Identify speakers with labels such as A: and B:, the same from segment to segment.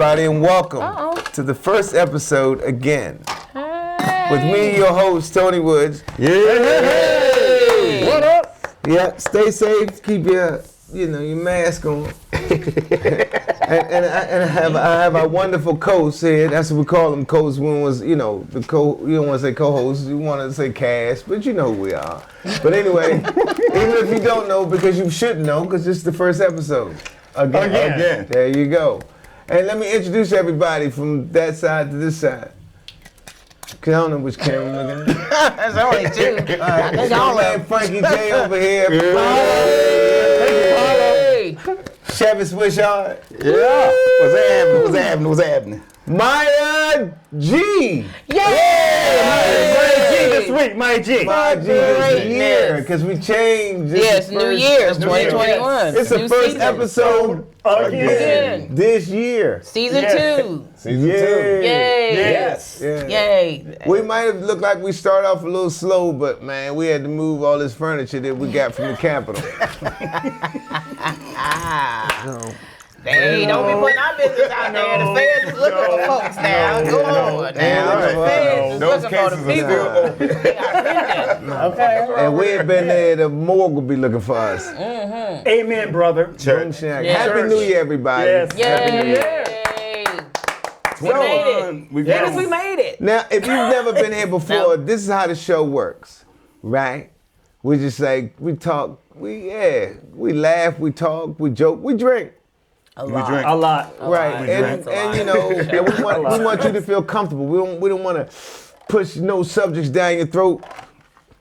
A: everybody, and welcome to the first episode again. With me, your host, Tony Woods.
B: Hey.
A: What up? Yeah, stay safe. Keep your mask on. and I have our wonderful co-host here. That's what we call them, co-hosts. One was, you don't want to say co-host, you want to say cast, but you know who we are. But anyway, even if you don't know, because you should know, because this is the first episode. Again. There you go. And let me introduce everybody from that side to this side. Cause I don't know which camera I'm looking at.
B: That's only two.
A: Y'all man Frankie J over here.
B: Hey.
A: Schewitz Wichard.
C: Yeah. What's happening?
A: Myah G.
B: Yay!
C: Myah G.
A: Myah G this year, because we changed.
B: Yes, New Year's 2021.
A: It's the first episode again this year.
B: Season 2.
A: Season 2.
B: Yay.
C: Yes.
A: Yeah.
B: Yay.
A: We might have looked like we started off a little slow, but man, we had to move all this furniture that we got from the Capitol.
B: Hey, don't be putting our business out there. The feds is looking for folks now. Go on now. The feds is looking for the people. Okay.
A: And we ain't been there, the morgue will be looking for us.
B: Mm-hmm.
C: Amen, brother.
A: Church. Happy New Year, everybody.
C: Yes.
A: Happy New Year.
B: We made it. Yes, we made it.
A: Now, if you've never been here before, this is how the show works, right? We just like, we talk, we laugh, we talk, we joke, we drink.
C: A lot.
A: Right, and we want you to feel comfortable. We don't want to push no subjects down your throat.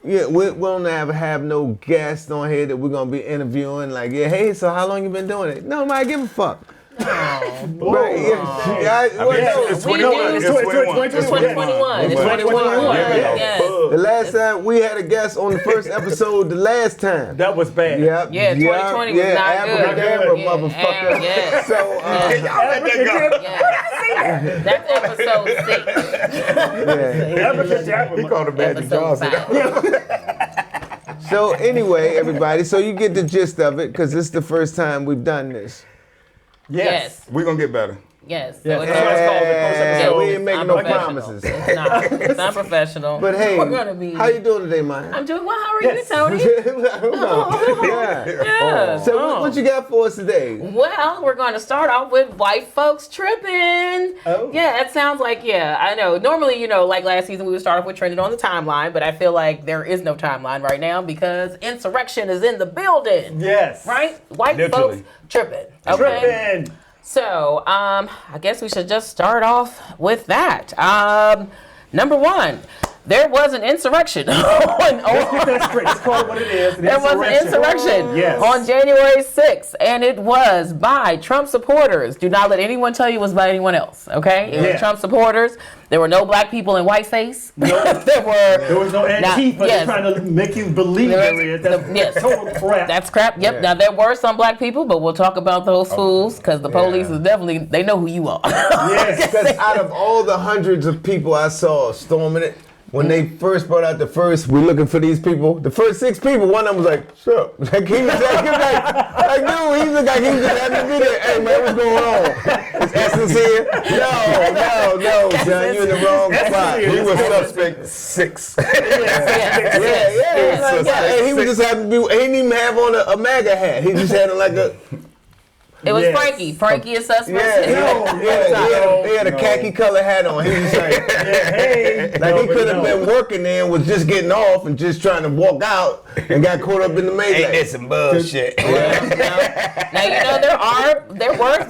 A: Yeah, we don't have no guests on here that we're gonna be interviewing. Like, hey, so how long you been doing it? No, nobody give a fuck.
B: Oh,
A: right,
C: it's 2021.
B: It's 2021. It's 2021. Yes.
A: The last time we had a guest on the first episode, the last time.
C: That was bad.
A: Yep.
B: Yeah, 2020 was not good.
A: Abracadabra, motherfucker.
B: Yeah.
A: So,
C: Y'all let that go.
B: That's episode 6.
C: He called him Magic Johnson.
A: So anyway, everybody, so you get the gist of it, because this is the first time we've done this.
B: Yes.
D: We're going to get better.
B: Yes.
C: Yes.
B: So
C: That's what it's called, the first episode.
A: We ain't making no promises.
B: It's not professional.
A: But hey,
B: We're gonna be,
A: how you doing today, Myah?
B: I'm doing well. How are you, Tony?
A: Yeah. So what you got for us today?
B: Well, we're going to start off with white folks tripping.
A: Oh.
B: Yeah, that sounds like, I know. Normally, like last season, we would start off with trending on the timeline, but I feel like there is no timeline right now because insurrection is in the building.
C: Yes.
B: Right? White
C: Literally.
B: folks tripping. Okay.
C: Tripping.
B: So, I guess we should just start off with that. Number one, there was an insurrection.
C: Let's get that straight. Let's call it what it is.
B: There was an insurrection
C: Yes.
B: on January 6th, and it was by Trump supporters. Do not let anyone tell you it was by anyone else, okay? It was Trump supporters. There were no black people in whiteface.
C: No.
B: there
C: was no Antifa trying to make you believe there is. That's total crap.
B: That's crap. Yep. Yeah. Now, there were some black people, but we'll talk about those fools because the police is definitely, they know who you are.
C: Yes.
A: Because out of all the hundreds of people I saw storming it, when they first brought out we're looking for these people, the first 6 people, one of them was like, sure. Like he was like, dude, he looked like he was just having to be there. Hey man, what's going on? Is Essence here? No, son, you in the wrong spot.
D: He was suspect 6.
A: Yeah. He was just having to be, he didn't even have on a MAGA hat. He just had like a...
B: It was Frankie. Frankie is suspect.
A: He had a khaki color hat on. He was like, he could have been working there and was just getting off and just trying to walk out and got caught up in the melee.
D: Ain't that some bullshit?
B: Now there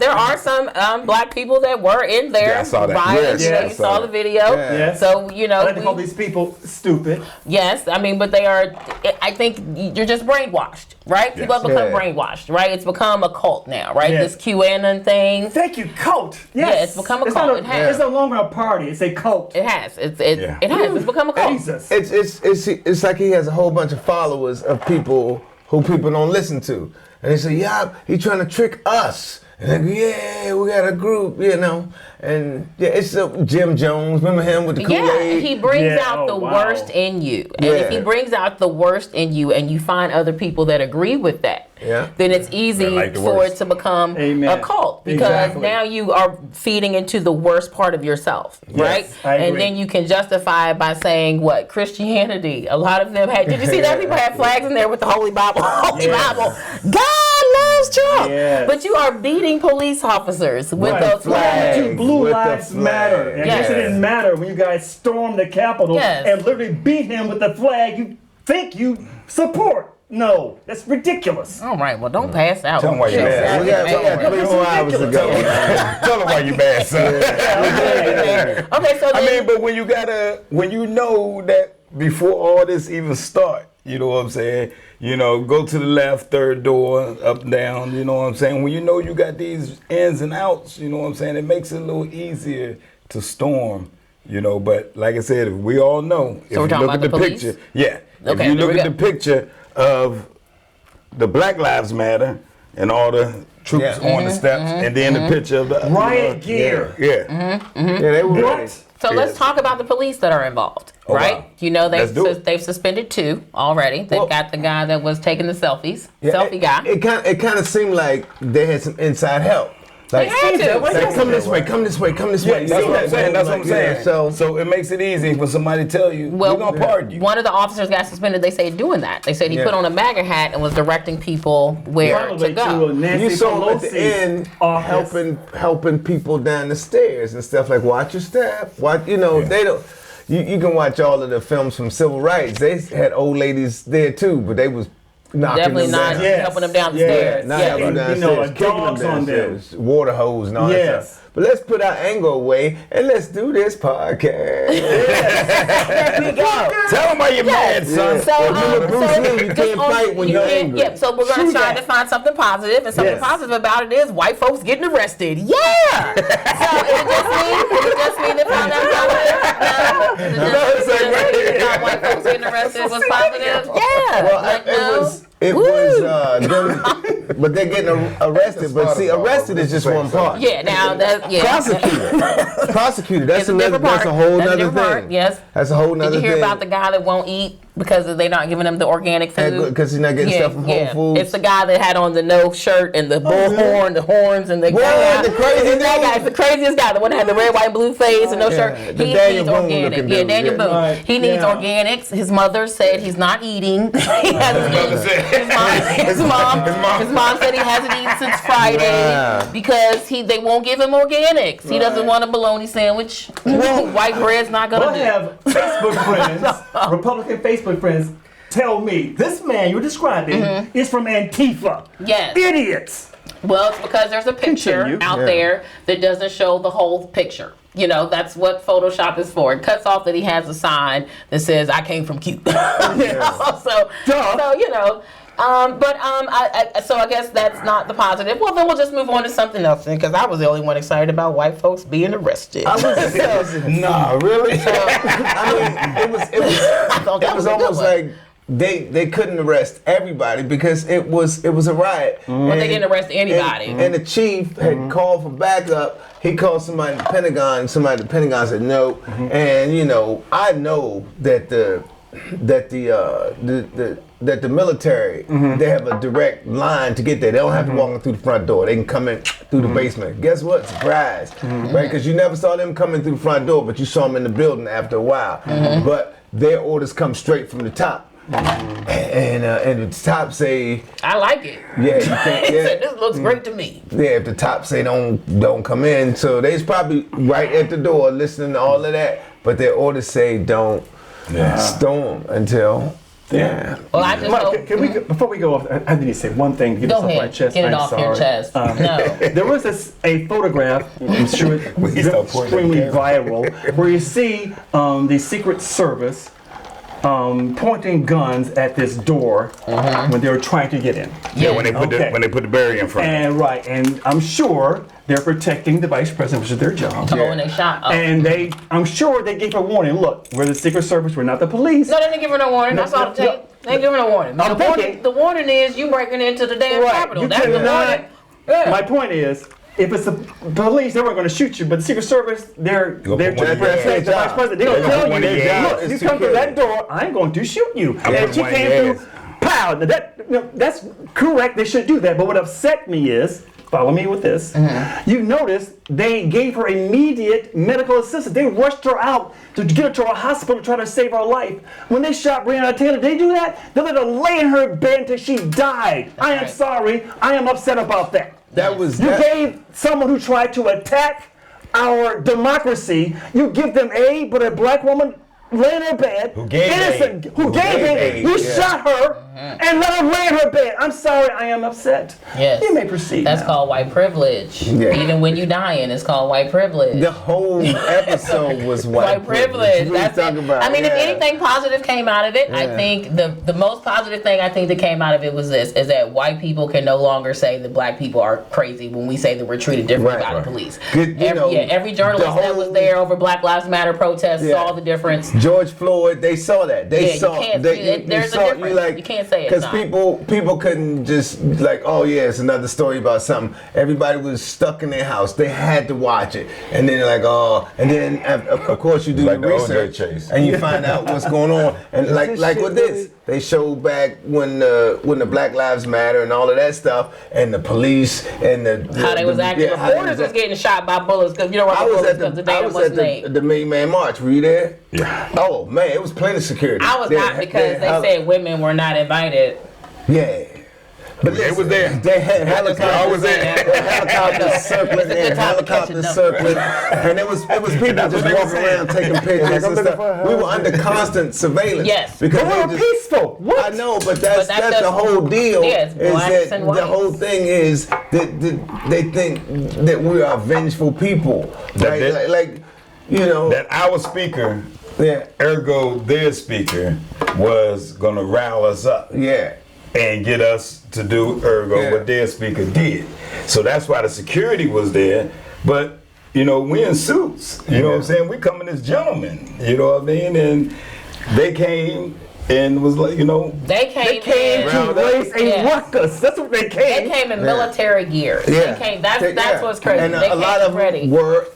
B: are some black people that were in there.
D: Yeah, I saw that.
B: Riots.
D: Yes.
B: You saw the video.
A: Yeah.
B: So
C: I like to call these people stupid.
B: Yes, I mean, but they are. I think you're just brainwashed, right? People have become brainwashed, right? It's become a cult now, right? This QAnon thing.
C: Thank you, cult. Yes.
B: Yeah, it's become a cult.
C: It's no longer a party. It's a cult.
B: It has. It has. It's become a cult.
C: Jesus.
A: It's like he has a whole bunch of followers of people who people don't listen to, and they say, he's trying to trick us. And they go, we got a group, and it's Jim Jones. Remember him with the Kool-Aid?
B: He brings out the worst in you. And if he brings out the worst in you and you find other people that agree with that, then it's easy for it to become a cult, because now you are feeding into the worst part of yourself, right? And then you can justify it by saying what Christianity. A lot of them had. Did you see that people had flags in there with the Holy Bible? Holy Bible. God loves Trump, but you are beating police officers with those flags.
C: Blue Lives Matter. And I guess it didn't matter when you guys stormed the Capitol and literally beat him with the flag you think you support. No, that's ridiculous.
B: All right, well, don't pass out.
D: Tell them why you mad.
A: We got 3 more hours to go.
D: Tell them why you mad, son.
B: Okay, so then,
D: but when you know that before all this even start, you know what I'm saying? Go to the left, third door, up, down, you know what I'm saying? When you know you got these ins and outs, you know what I'm saying? It makes it a little easier to storm, but like I said, we all know.
B: So we're talking about the police?
D: Picture, if you look at the picture of the Black Lives Matter and all the troops on the steps, and then the picture of the
C: riot gear.
A: They were ready.
B: So let's talk about the police that are involved, right?
D: Wow.
B: They've suspended 2 already. They've got the guy that was taking the selfie guy.
A: It kind of seemed like they had some inside help.
B: Like,
A: come this way.
D: That's what I'm saying. So it makes it easy for somebody to tell you, we're going to pardon you.
B: One of the officers got suspended, they say, doing that. They said he put on a MAGA hat and was directing people where to go.
A: You saw him at the end helping people down the stairs and stuff, like, watch your step. They don't. You can watch all of the films from civil rights. They had old ladies there too, but they was
B: definitely not helping them down the stairs.
A: Not helping them downstairs, kicking them downstairs, water hose and all that stuff. But let's put our anger away and let's do this podcast.
B: There we go.
D: Tell them why you're mad, son.
A: Bruce Lee, you can't fight when you're angry.
B: So we're going to try to find something positive, and something positive about it is white folks getting arrested. Yeah. So is it just me that found out white folks getting arrested was positive? Yeah.
A: Well, it was them, but they're getting arrested. But see, arrested is just one part.
B: Yeah, now
A: prosecutor. That's a whole nother thing.
B: Yes,
A: that's a whole nother thing.
B: Did you hear about the guy that won't eat because they're not giving him the organic food?
A: Because he's not getting stuff from Whole Foods.
B: It's the guy that had on the no shirt and the bullhorn, the horns, and the guy.
A: The crazy
B: guy. It's the craziest guy. The one that had the red, white, and blue face and no shirt. He needs organic. Yeah, Daniel Boone. Right. He needs organics. His mother said he's not eating. His mom said he hasn't eaten since Friday because they won't give him organics. He doesn't want a bologna sandwich. White bread's not gonna do.
C: I have Facebook friends, Republican Facebook friends, tell me this man you're describing is from Antifa.
B: Yes.
C: Idiots.
B: Well, it's because there's a picture out there that doesn't show the whole picture. That's what Photoshop is for. It cuts off that he has a sign that says, I came from Cuba. So I guess that's not the positive. Well, then we'll just move on to something else, because I was the only one excited about white folks being arrested.
D: Nah, really?
A: It was almost like they couldn't arrest everybody because it was a riot.
B: But they didn't arrest anybody.
A: And the chief had called for backup. He called somebody at the Pentagon. Somebody at the Pentagon said no. And I know that the military, they have a direct line to get there. They don't have to walk in through the front door. They can come in through the basement. Guess what? Surprise. Right? Because you never saw them coming through the front door, but you saw them in the building after a while. But their orders come straight from the top. And the top say,
B: I like it.
A: Yeah, you can't,
B: He said, this looks great to me.
A: Yeah, if the top say don't come in, so they's probably right at the door listening to all of that, but their orders say don't storm until.
B: Well, I just hope.
C: Can we, before we go off, I need to say one thing to get this off my chest.
B: Get it off your chest. No.
C: There was a photograph, I'm sure it's extremely viral, where you see the Secret Service pointing guns at this door when they were trying to get in.
D: Yeah, when they put the barrier in front.
C: And I'm sure they're protecting the vice president, which is their job.
B: When they shot up.
C: And I'm sure they gave a warning. Look, we're the Secret Service. We're not the police.
B: No, they didn't give her no warning. I saw the tape. They didn't give her no warning. The warning is you breaking into the damn Capitol. That's the warning. Yeah.
C: My point is, if it's the police, they weren't going to shoot you. But the Secret Service, they're trying to protect the vice president. They're going to tell you, look, you come through that door, I'm going to shoot you. And she came through, pow! child. That's correct. They should do that. But what upset me is, follow me with this. You notice they gave her immediate medical assistance. They rushed her out to get her to a hospital to try to save her life. When they shot Breonna Taylor, they do that? They let her lay in her bed until she died. I am sorry. I am upset about that. You gave someone who tried to attack our democracy, you give them aid, but a black woman lay in her bed, who gave aid, you shot her and let her lay in her bed. I'm sorry, I am upset.
B: Yes.
C: You may proceed.
B: That's called white privilege. Yeah. Even when you dying, it's called white privilege.
A: The whole episode was white privilege.
B: That's it. I mean, if anything positive came out of it, I think the most positive thing I think that came out of it was this, is that white people can no longer say that black people are crazy when we say that we're treated differently by the police. Every journalist that was there over Black Lives Matter protests saw the difference.
A: George Floyd, they saw that. There's a difference.
B: You can't say it.
A: Because people couldn't just like, oh yeah, it's another story about something. Everybody was stuck in their house. They had to watch it, and then they're like, oh, and then of course you do like the research and you find out what's going on. And like with this, they showed back when the Black Lives Matter and all of that stuff, and the police and
B: how they was acting. Reporters was getting shot by bullets because you know what? I was at the Million Man March.
A: Were you there? Yeah. Oh man, it was plenty of security.
B: I was not because they said women were not invited.
A: Yeah. But it was there. They had helicopters. I was there. Helicopters circling and helicopters circling, and it was people just walking around taking pictures and stuff. We were under constant surveillance.
B: Yes,
A: because
C: we were peaceful. What?
A: I know, but that's the whole deal.
B: Yes,
A: is that the whole thing is that they think that we are vengeful people, right? Like you know
D: that our speaker. Yeah. Ergo, their speaker was gonna rile us up.
A: Yeah.
D: And get us to do what their speaker did. So that's why the security was there. But you know, we in suits. You know what I'm saying? We coming as gentlemen. You know what I mean? And they came and was like, you know,
B: they came
C: to raise a ruckus. That's what they came.
B: They came in military gear.
A: Yeah.
B: They came. That's what's crazy.
A: And
B: they
A: a lot of them were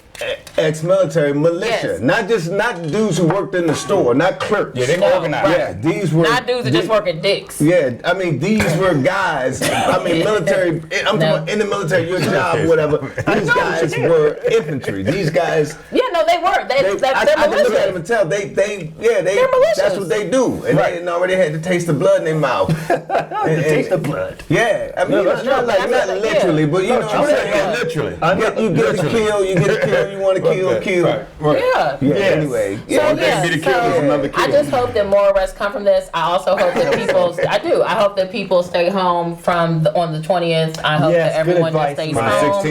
A: ex-military militia, not dudes who worked in the store, not clerks.
D: Yeah, they organized.
A: Yeah, these were
B: not dudes that just work at Dick's.
A: Yeah, I mean these were guys. I mean military. I'm talking about in the military, your job, whatever. These guys were infantry. These guys.
B: Yeah, no, they were.
A: I can look at them and tell they're militias. That's what they do, and they already had to taste the blood in their mouth.
C: Taste the blood.
A: Yeah, I mean not literally, but you know what I'm saying.
D: Literally.
A: You get to kill. You get to kill. You want to kill.
D: Right.
B: Yeah.
A: Anyway.
B: I just hope that more arrests come from this. I also hope that people. I hope that people stay home on the 20th. I hope that everyone just stays home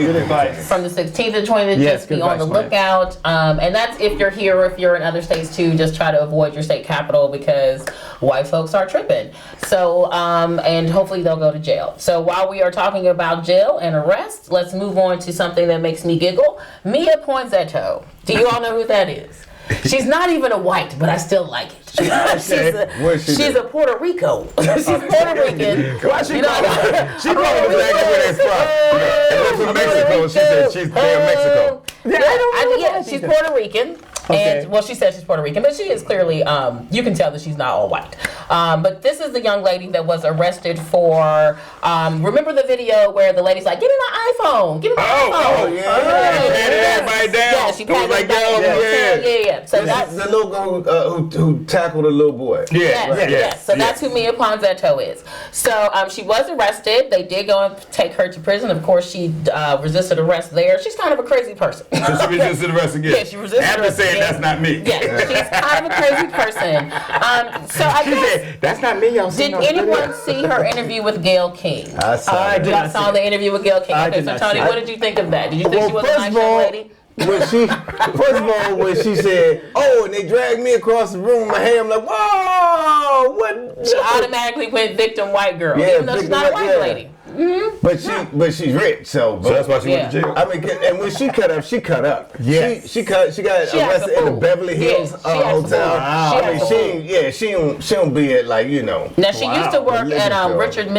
B: from the 16th to the 20th. Just be on the lookout. And that's if you're here or if you're in other states too. Just try to avoid your state capital because white folks are tripping. So and hopefully they'll go to jail. So while we are talking about jail and arrest, let's move on to something that makes me giggle. Myah Poinsetto. Do you all know who that is? She's not even a white, but I still like it. She's a Puerto Rico. She's Puerto Rican.
D: Why she called her? She called her exactly where that's from. From Mexico. She said she's from Mexico.
B: Yeah, she's Puerto Rican. Okay. And she said she's Puerto Rican, but she is clearly, you can tell that she's not all white. But this is the young lady that was arrested for, remember the video where the lady's like, give me my iPhone, give me my iPhone.
A: Oh, yeah.
D: Patted everybody down.
B: Yeah, she patted everybody down. So that's
A: the little girl who tackled a little boy.
B: Yes. So that's who Myah Poinsetto is. So she was arrested. They did go and take her to prison. Of course, she resisted arrest there. She's kind of a crazy person.
D: So she resisted arrest again.
B: Yeah, she resisted arrest again.
D: That's not me.
B: Yeah, she's kind of a crazy person. So I guess
D: that's not me.
B: Did anyone see her interview with Gayle King?
A: I
B: saw the interview with Gayle King. Okay, so Tony, what did you think of that? Did you think she was a nice young lady?
A: First of all, when she said, "Oh," and they dragged me across the room, my hair, I'm like, "Whoa, what?"
B: She automatically went victim white girl, even though she's not a white lady. Mm-hmm.
A: But she's rich, so
D: that's why she went to jail.
A: I mean, and when she cut up. Yeah, she got arrested in the Beverly Hills hotel. I mean, she don't be at like
B: Now she used to work at Richard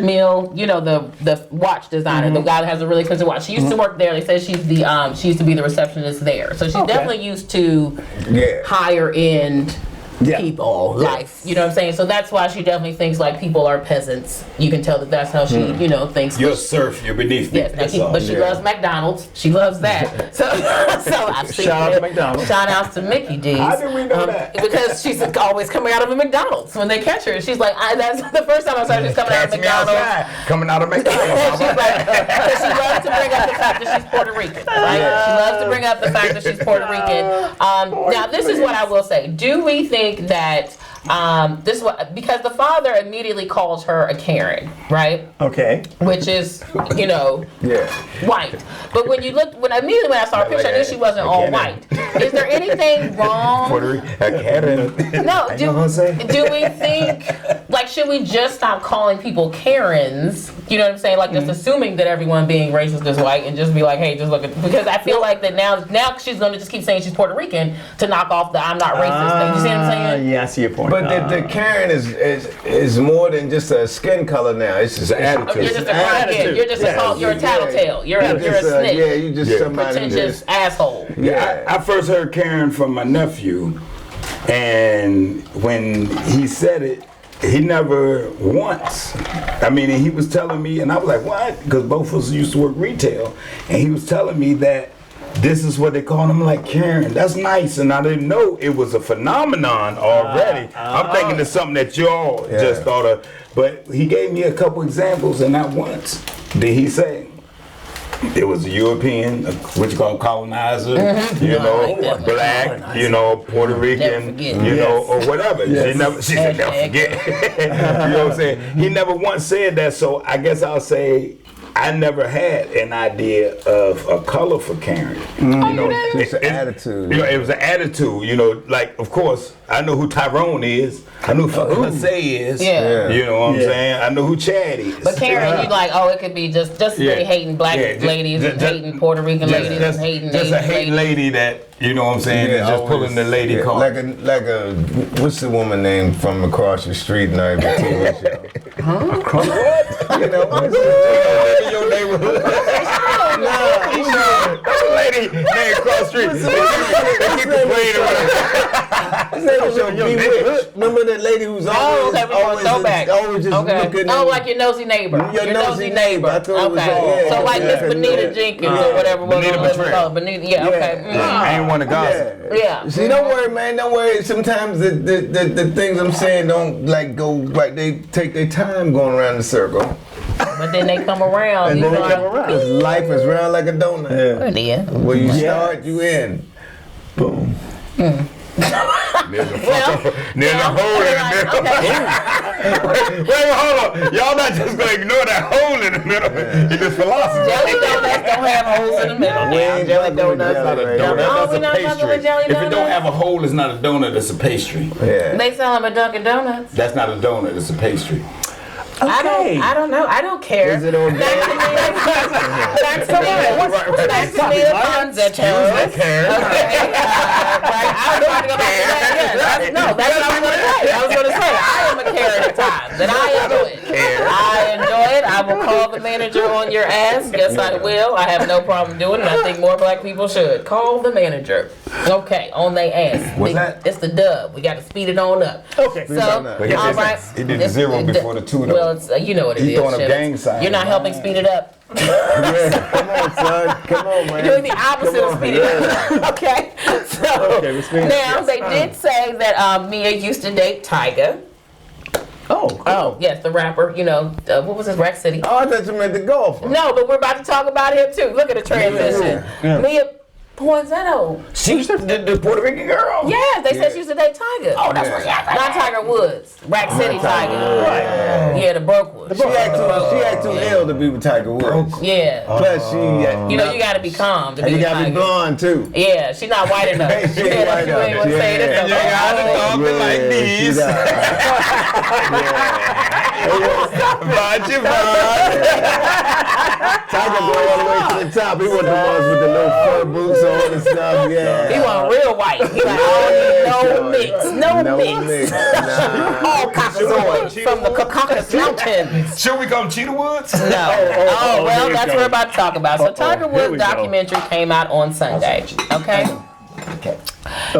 B: Mille, you know the watch designer, the guy that has a really expensive watch. She used to work there. They said she used to be the receptionist there, so she's definitely used to higher end people, life. You know what I'm saying? So that's why she definitely thinks like people are peasants. You can tell that that's how she, thinks.
D: You're a serf. You're beneath me.
B: Yes, but she loves McDonald's. She loves that. So I've seen
C: Shout out to McDonald's.
B: Shout outs to Mickey D's.
D: How did we know that?
B: Because she's always coming out of a McDonald's when they catch her. She's like, that's the first time I saw her. She's coming out of McDonald's.
D: Coming out of McDonald's.
B: She's like, because she loves to bring up the fact that she's Puerto Rican, right? She loves to bring up the fact that she's Puerto Rican. Now, this is what I will say. Do we think that because the father immediately calls her a Karen, right?
C: Okay.
B: Which is, white. But when immediately when I saw her picture, I knew she wasn't all white. Is there anything wrong?
D: Puerto Rican, a Karen.
B: No. Do we think, like, should we just stop calling people Karens? You know what I'm saying? Like, just assuming that everyone being racist is white and just be like, hey, just look at, because I feel like that now she's going to just keep saying she's Puerto Rican to knock off the I'm not racist thing. You see what I'm saying?
C: Yeah, I see your point.
A: But the Karen is more than just a skin color now. It's just an attitude.
B: You're just a crackhead. You're just you're a tattletale. You're a snitch.
A: Yeah, you just somebody
B: pretentious asshole.
D: Yeah, I first heard Karen from my nephew, and when he said it, he never once. I mean, he was telling me, and I was like, what? Because both of us used to work retail, and he was telling me that this is what they call them, like Karen. That's nice, and I didn't know it was a phenomenon already. I'm thinking it's something that y'all just thought of. But he gave me a couple examples, and not once did he say it was a European, what you call colonizer, black, Puerto Rican, or whatever. She said never forget. You know what I'm saying? He never once said that, so I guess I'll say I never had an idea of a color for Karen.
A: It's an attitude.
D: It was an attitude. Like, of course, I know who Tyrone is. I know who Jose is.
B: Yeah.
D: You know what I'm saying? I know who Chad is.
B: But Karen, you like, it could be just really hating black ladies and hating Puerto Rican ladies and hating
D: just a hating lady that, you know what I'm saying, is just pulling the lady card.
A: Like a what's the woman name from across the street in every TV show?
D: Across what?
A: What's the
D: your neighborhood? That's a lady named across the street. They keep complaining
A: Remember that lady who's always just looking.
B: Like your nosy neighbor.
A: Your nosy neighbor. I thought
B: so like Miss Benita Jenkins or whatever. Benita, okay.
D: I ain't want to gossip.
B: Yeah.
A: See, don't worry, man. Don't worry. Sometimes the things I'm saying don't go like they take their time going around the circle.
B: But then they come around.
A: And then they come around. Life is round like a donut.
B: Yeah.
A: Where you start, you end. Boom.
D: There's a hole in the middle. Wait, hold on. Y'all not just going to ignore that hole in the middle. It's just philosophy.
B: Jelly donuts don't have holes in the middle.
A: Jelly donuts not a donut.
D: That's a pastry. If it don't have a hole, it's not a donut. It's a pastry.
A: Yeah.
B: They sell them at Dunkin' Donuts.
D: That's not a donut. It's a pastry.
C: Okay.
B: I don't know. I don't care.
A: Is it organic?
B: Next to me, the Ponzetto. Okay. No, that's what I was going to say. I was going to say, I am a Karen at times, and I enjoy it. I enjoy it. I will call the manager on your ass. Yes, I will. I have no problem doing it. I think more black people should. Call the manager. Okay, on their ass.
D: What's that?
B: It's the dub. We got to speed it on up.
C: Okay.
B: So, all right.
D: He did the zero before the two, though.
B: Well, it's, you know what it is.
D: He's throwing up gang signs.
B: You're not helping speed it up.
A: Come on, son. Come on, man.
B: You're doing the opposite of speeding up. Okay. So now they did say that Myah used to date Tyga. Oh, yes, the rapper. What was his Rack City?
A: Oh, I thought you meant the golfer.
B: No, but we're about to talk about him too. Look at the transition. Myah Poinsetto.
D: She's the Puerto Rican girl.
B: Yeah, they said she used to date Tyga.
D: Oh, that's what happened.
B: Not Tiger Woods. Rack City Tyga. Right. Yeah, the broke one.
A: She act too ill to be with Tiger Woods.
B: Yeah.
A: Plus, she.
B: You gotta be calm to be.
A: You gotta be blonde too.
B: Yeah, she's not white enough.
A: She ain't white enough.
B: You ain't gonna say this.
D: And you gotta talk like this.
A: Tiger go all the way to the top. He want the ones with the little fur boots on and stuff. Yeah.
B: He want real white. He like, no mix. No mix.
A: Nah.
B: All Caucasoid from the Caucasus Mountains.
D: Should we call him Cheetah Woods?
B: No. Well, that's what we're about to talk about. So Tiger Woods documentary came out on Sunday. Okay.
D: Okay.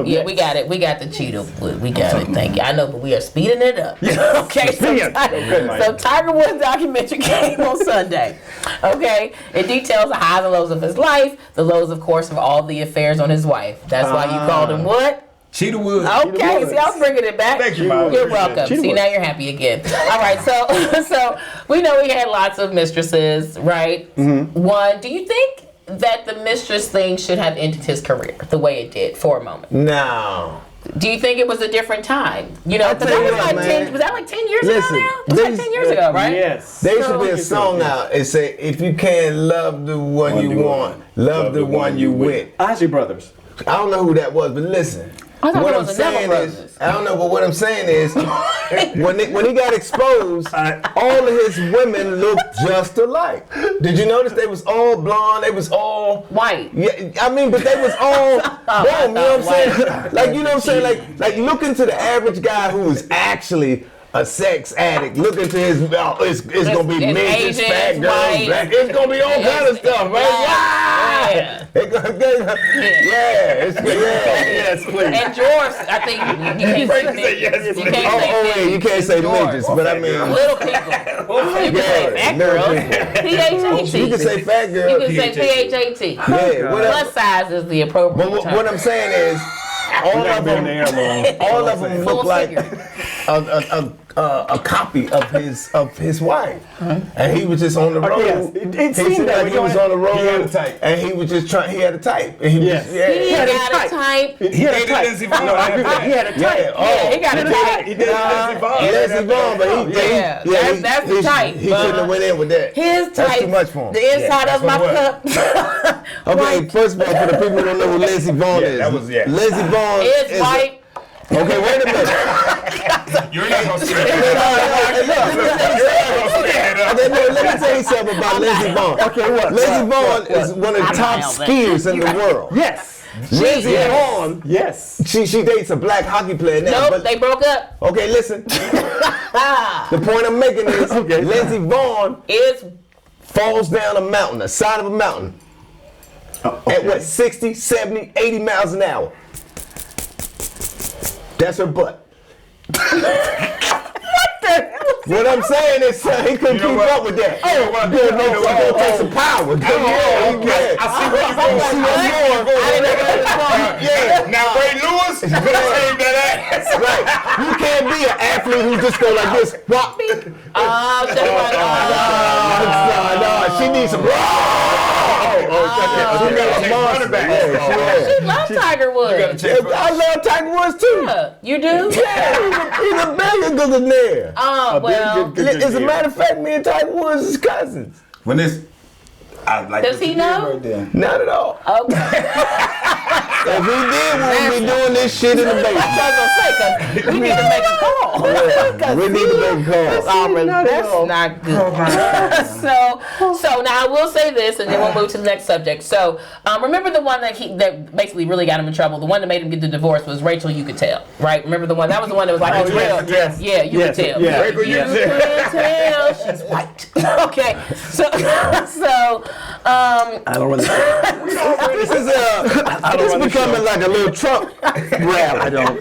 B: Yeah, we got it. We got the Cheetah. We got it. Thank you. I know, but we are speeding it up. Okay. So Tiger Woods documentary came on Sunday. Okay. It details the highs and lows of his life. The lows, of course, of all the affairs on his wife. That's why you called him what?
D: Cheetah Woods.
B: Okay, see, I was bringing it back.
D: Thank you, Myah.
B: You're welcome. See, now you're happy again. All right, so we know he had lots of mistresses, right? Mm-hmm. One, do you think that the mistress thing should have ended his career the way it did for a moment?
A: No.
B: Do you think it was a different time? You know, because that was like 10. Was that like 10 years ago now? It was like 10 years ago, right?
C: Yes.
A: There used to be a song out. It say, "If you can't love the one you want, love the one you with."
C: Isley Brothers.
A: I don't know who that was, but listen.
B: What I'm saying
A: is, I don't know, but what I'm saying is, when he got exposed, all of his women looked just alike. Did you notice they was all blonde? They was all
B: white.
A: Yeah, I mean, but they was all boom. You know what I'm saying? Like, you know what I'm saying? Like look into the average guy who is actually a sex addict. Look into his. It's gonna be midgets, fat girls, black. It's gonna be all kind of stuff, right?
B: Yeah.
A: Yes, please.
B: And dwarfs, I think you can't say midgets.
A: You can't say midgets, but I mean
B: little people. You can say fat girls. PHAT.
A: You can say fat girl.
B: You can say PHAT.
A: Yeah,
B: plus size is the appropriate term.
A: What I'm saying is, all of them look like a copy of his wife, and he was just on the road.
C: It seemed that
A: he was on the road, and he was just trying. He had a type. And he had a
B: type.
C: He had a type. He had a type.
B: He got a type.
D: He did Leslie Vaughn.
A: Leslie Vaughn, but
B: that's the type.
A: He shouldn't have went in with that.
B: His type.
A: That's too much for him.
B: The inside of my cup.
A: Okay, first of all, for the people who don't know who Leslie Vaughn is, Leslie Vaughn
B: is white.
A: Okay, wait a minute.
D: You're not gonna say
A: Let me tell you something about Leslie Vaughn.
C: Okay, what?
A: Leslie Vaughn is one of the top skiers in the world.
C: Yes.
A: Leslie Vaughn.
C: Yes.
A: She dates a black hockey player now.
B: Nope,
A: but
B: they broke up.
A: Okay, listen. The point I'm making is Leslie Vaughn falls down a mountain, the side of a mountain, at what, 60, 70, 80 miles an hour. That's her butt. What I'm saying is, he couldn't keep up with that. It's gonna take some power.
D: I see where you're going. Now Ray Lewis is gonna save that ass.
A: Right. You can't be an athlete who just go like this. Whop. No, she needs some.
B: She loves Tiger Woods.
A: I love Tiger Woods too.
B: Yeah, you do?
A: Yeah, he's a billionaire.
B: Oh, well.
A: As a matter of fact, me and Tiger Woods is cousins.
D: When this, I like.
B: Does he know?
D: Right
A: Not at all.
B: Okay.
A: If he did, we would be doing this shit in the basement.
B: That's what I was gonna say, because we need to make a call.
A: We need to make a call.
B: That's not good. So now I will say this, and then we'll move to the next subject. So remember the one that basically really got him in trouble. The one that made him get the divorce was Rachel. You Could Tell, right? Remember the one? That was the one that was like,
C: yes.
B: Yeah, you could tell.
C: Yeah.
B: Rachel, you could tell. She's white. Okay. So
C: I don't really.
A: This is becoming like a little Trump rally.
C: I don't.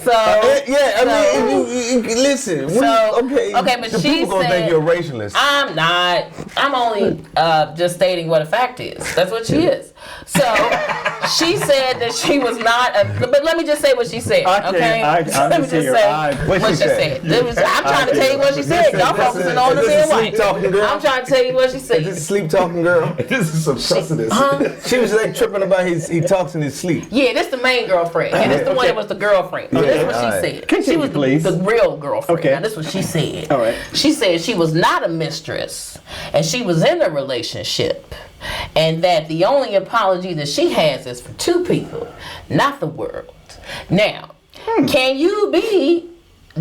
B: So
A: listen.
B: Okay, but
A: the
B: she
A: people gonna think you're a racialist.
B: I'm not. I'm only just stating what a fact is. That's what she is. So she said that she was not. But let me just say what she said. Okay. Let me just say what she said. I'm trying to tell you what she said. Y'all focusing on the being white. I'm trying to tell you what she said.
A: Is this sleep talking girl?
D: This is some precedence.
A: She was like tripping about he talks in his sleep.
B: Yeah, that's the main girlfriend. And that's the one that was the girlfriend. So that's what she said.
C: Continue,
B: she was the real girlfriend.
C: Okay.
B: Now, that's what she said.
C: All right.
B: She said she was not a mistress and she was in a relationship. And that the only apology that she has is for two people, not the world. Now, can you be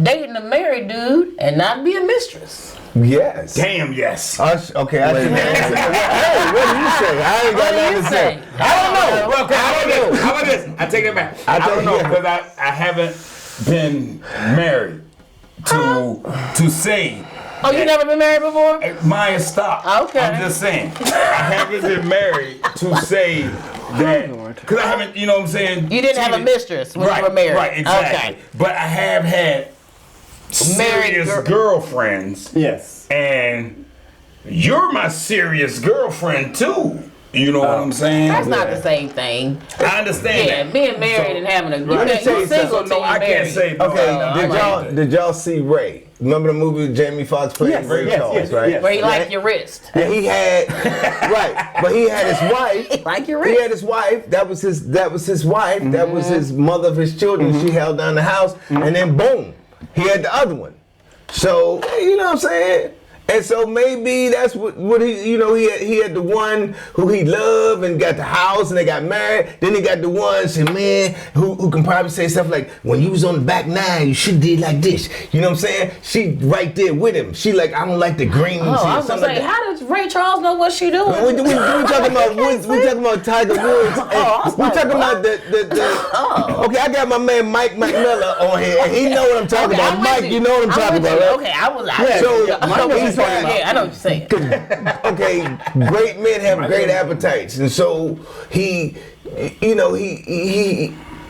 B: dating a married dude and not be a mistress?
A: Yes.
D: Damn yes.
A: Okay, I should answer. Hey, what do you say? I ain't got nothing to say. I don't know.
D: Well, how about this? I take that back. I don't know because I haven't been married to say
B: Oh, you never been married before?
D: Myah, stop.
B: Okay.
D: I'm just saying. I haven't been married to say that. Because I haven't, you know what I'm saying?
B: You didn't have a mistress when you were married.
D: Right, exactly.
B: Okay.
D: But I have had serious girlfriends.
C: Yes.
D: And you're my serious girlfriend, too. You know what I'm saying?
B: That's not the same thing.
D: I understand
B: Yeah,
D: that.
B: being married and having a
A: Let me
B: good
A: tell you
B: single
A: something.
B: till
D: I
B: you're
D: can't
B: married.
D: say.
A: Okay, did y'all see Ray? Remember the movie with Jamie Foxx played Ray Charles, right?
C: yes.
B: Where he liked your wrist.
A: And he had but he had his wife.
B: Like your
A: He
B: wrist.
A: had his wife. That was his wife. That was his mother of his children. She held down the house, and then boom, he had the other one. So you know what I'm saying. And so maybe that's what he, you know, he had the one who he loved and got the house and they got married. Then he got the one, say, man, who can probably say stuff like, when you was on the back nine, you should did like this. You know what I'm saying? She right there with him. She like, I don't like the greens.
B: Oh, I was gonna say, how did Ray Charles know what she doing?
A: We talking about Tiger Woods. We talking about the Okay, I got my man Mike McMillan on here, and he know what I'm talking about. Mike, you know what I'm talking about, right?
B: Okay, I know what you're saying.
A: Okay, great men have great appetites, and so he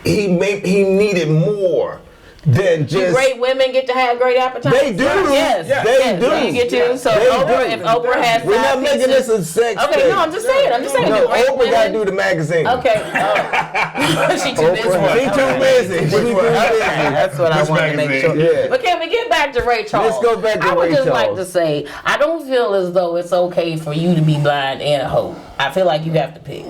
A: needed more than just.
B: Great women get to have great appetites.
A: They do.
B: Yes,
A: they do.
B: You get to. So
A: they
B: if Oprah has.
A: We're not making this a sex
B: Okay,
A: thing.
B: no, I'm just saying.
A: No, Oprah got to do the magazine.
B: Okay. She too busy.
A: She too busy.
B: That's what I want to make sure.
A: Yeah.
B: But can we get back to Ray Charles?
A: Let's go back to Ray Charles.
B: I would just like to say, I don't feel as though it's okay for you to be blind and a hoe. I feel like you have to pick.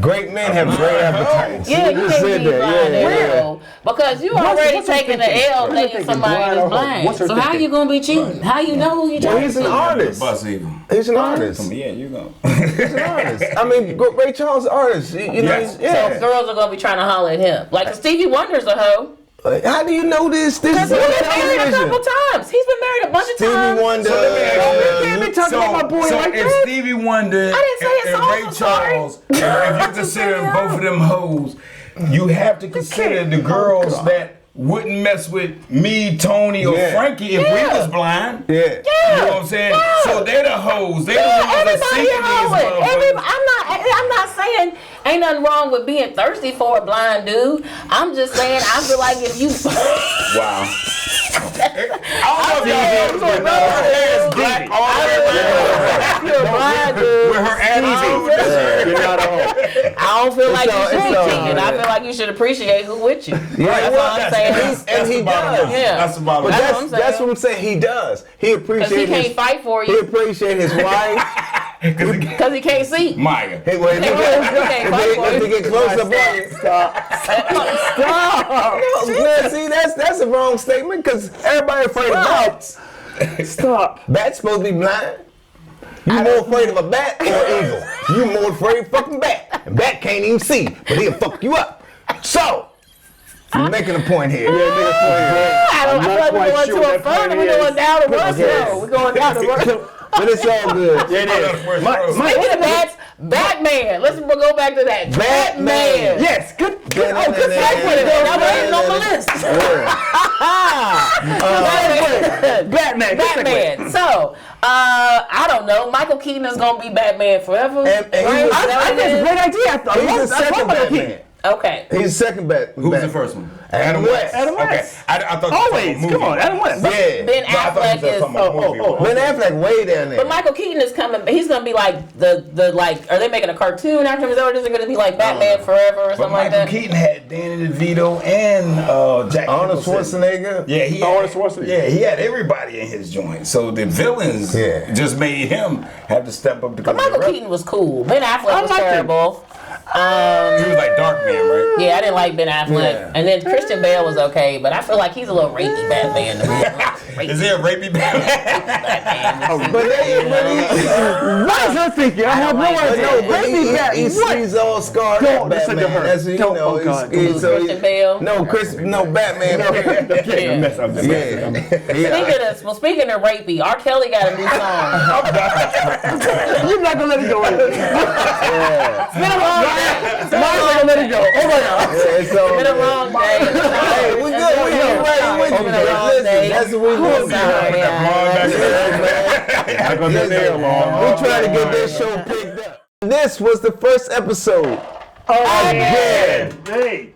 A: Great men have great appetites.
B: Yeah, you can't be blind and a hoe because you already taking the L dating somebody that's blind. So how you gonna be cheating? How you know who you talking to?
A: He's an artist. He's an artist.
D: Yeah, you go.
A: He's an artist. I mean, Ray Charles is an artist. You know,
B: So girls are gonna be trying to holler at him. Like Stevie Wonder's a hoe.
A: How do you know this? This
B: Because
A: is
B: he's been married a couple times. He's been married a bunch of times.
A: Stevie Wonder.
D: So if Stevie Wonder
B: I didn't say
D: and Ray Charles, if you consider both of them hoes, you have to consider the girls that wouldn't mess with me, Tony, or Frankie if we was blind.
A: Yeah.
D: You know what I'm saying?
B: Yeah.
D: So they're the hoes. They're the ones that seeking these motherfuckers.
B: I'm not saying ain't nothing wrong with being thirsty for a blind dude. I'm just saying I feel like if you
D: Wow. I don't know if y'all know, but her hair is black all the way around.
B: you're a blind dude.
D: With her attitude.
C: You're not a hoe.
B: I don't feel like you should be
A: all
B: cheating. I feel like you should appreciate who with you.
A: Yeah,
B: That's
A: well,
B: all I'm saying.
A: And he does.
B: Yeah.
D: That's the bottom
A: But
D: line.
A: that's what I'm saying. He does. He
B: Because
A: appreciates.
B: he can't fight for
A: He
B: you.
A: appreciate his wife.
B: Because he can't see.
D: Myah.
A: Hey, well, if they get close up on you, stop. Man, see, that's a wrong statement because everybody afraid of bats.
C: Stop.
A: Bat's supposed to be blind. You more afraid of a bat or an eagle? You more afraid of fucking bat. And bat can't even see, but he'll fuck you up. So, you're making a point here.
B: I feel like we're going to a fun and we're going down the Rush Road. We're going down the Rush Road.
A: But it's all good.
C: Yeah, it is.
B: Speaking of bats, Batman. Let's go back to that. Batman.
C: Yes, good.
B: Good segue. That wasn't on the list. Batman. So, I don't know. Michael Keaton is gonna be Batman forever.
A: And
C: I think it's a great idea.
A: He's the second Batman.
B: Okay.
A: He's the second Batman.
D: Who's the first one?
A: Adam West.
C: Adam West.
D: Okay. I thought
C: Always. Come on, Adam West.
A: Yeah.
B: Ben Affleck is.
A: Ben Affleck way down there.
B: But Michael Keaton is coming. He's gonna be like the like. Are they making a cartoon after him? Is that gonna be like Batman Forever or something like that?
D: Michael Keaton had Danny DeVito and Jack
A: Arnold
D: Nicholson.
A: Schwarzenegger.
D: Yeah, he he had everybody in his joint. So the villains just made him have to step up.
B: But Michael Keaton was cool. Ben Affleck was terrible.
D: He was like Dark Man, right?
B: Yeah, I didn't like Ben Affleck.
A: Yeah.
B: And then Christian Bale was okay, but I feel like he's a little rapey Batman to me.
D: Is he a rapey Batman?
A: But
C: What is her thinking? I have no idea.
A: He's all scarred
C: Don't
A: up
C: listen to
A: Batman.
C: her.
A: That's, you
C: Don't-
A: know,
C: oh, God.
B: Christian Bale.
A: No, Batman.
B: Speaking of rapey, R. Kelly got a new song.
C: You're not gonna let it go.
B: It's been a long day.
C: Not gonna let it go. Oh my God.
B: It's been a long day.
A: Hey, we good. We ready with you. That's what we want. We're trying to get this show picked up. This was the first episode.
C: Again. Hey.